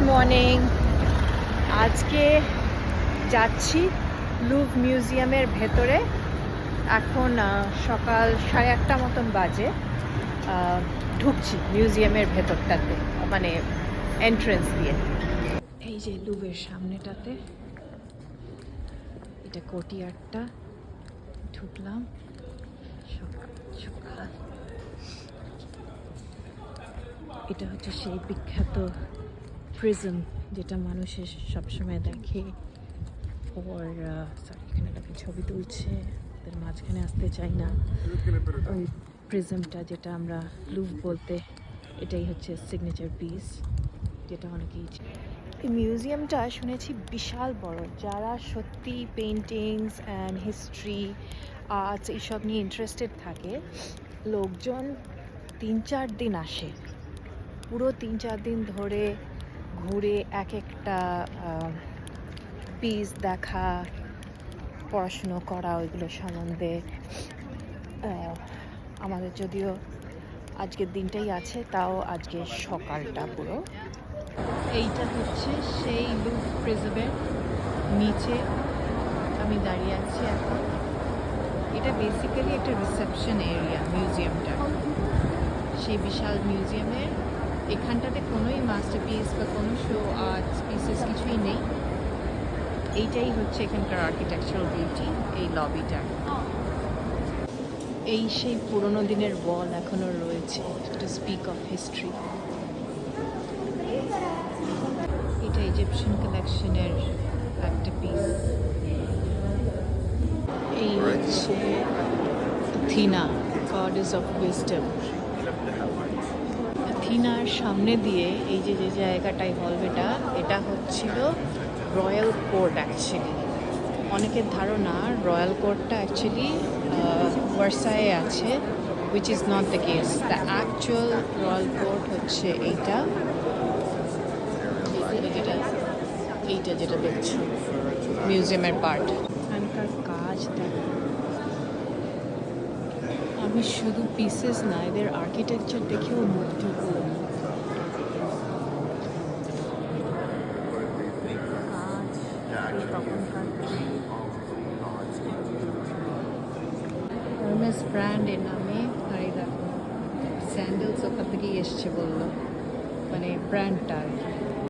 Morning. আজকে যাচ্ছি Louvre মিউজিয়ামের ভেতরে। এখন সকাল 8:30 মতন বাজে। ঢুকছি মিউজিয়ামের ভেতরটাতে, মানে এন্ট্রেন্স দিয়ে। এই যে লুভের সামনেটাতে, এটা কোর্টইয়ার্ডটা। ঢুকলাম সকাল সকাল। এটা হচ্ছে সেই বিখ্যাত প্রিজম যেটা মানুষের সবসময় দেখে। ওর সরি, এখানে একটা ছবি তুলছে, তাদের মাঝখানে আসতে চাই না। ওই প্রিজমটা যেটা আমরা লুভ বলতে, এটাই হচ্ছে সিগনেচার পিস, যেটা অনেকেই। এই মিউজিয়ামটা শুনেছি বিশাল বড়। যারা সত্যি পেন্টিংস অ্যান্ড হিস্ট্রি, আর্টস এইসব নিয়ে ইন্টারেস্টেড থাকে, লোকজন 3-4 দিন আসে। পুরো 3-4 দিন ধরে ঘুরে এক একটা পিস দেখা, পড়াশুনো করা ওইগুলো সম্বন্ধে। আমাদের যদিও আজকের দিনটাই আছে, তাও আজকে সকালটা পুরো। এইটা হচ্ছে সেই লুভ প্রিজমের নিচে আমি দাঁড়িয়ে আছি এখন। এটা বেসিক্যালি একটা রিসেপশন এরিয়া মিউজিয়ামটা। সেই বিশাল মিউজিয়ামের এখানটাতে কোনোই মাস্টারপিস বা কোনো শো আর্টস পিসেস কিছুই নেই। এইটাই হচ্ছে এখানকার আর্কিটেকচারাল বিউটি, এই লবিটা। এই সেই পুরোনো দিনের ওয়াল এখনো রয়েছে, টু স্পিক অফ হিস্ট্রি। এটা ইজিপশিয়ান কালেকশনের একটা পিস। এই হচ্ছে অ্যাথিনা, গডেস অফ উইজডম। অ্যাথিনার সামনে দিয়ে এই যে যে জায়গাটাই হলওয়েটা, এটা হচ্ছিল রয়্যাল কোর্ট অ্যাকচুয়ালি। অনেকের ধারণা রয়্যাল কোর্টটা অ্যাকচুয়ালি ভার্সাইয়ে আছে, which is not the case. The actual royal court হচ্ছে এইটা, এইটা যেটা দেখছো মিউজিয়ামের পার্ট। এখানকার কাজ দেখো, আমি শুধু পিসেস না, এদের আর্কিটেকচার দেখেও মুগ্ধ হলাম। হারমেস ব্র্যান্ড এর নামে। আর এই দেখো স্যান্ডেলস ওখান থেকেই এসছে বললো, মানে ব্র্যান্ডটা আর কি।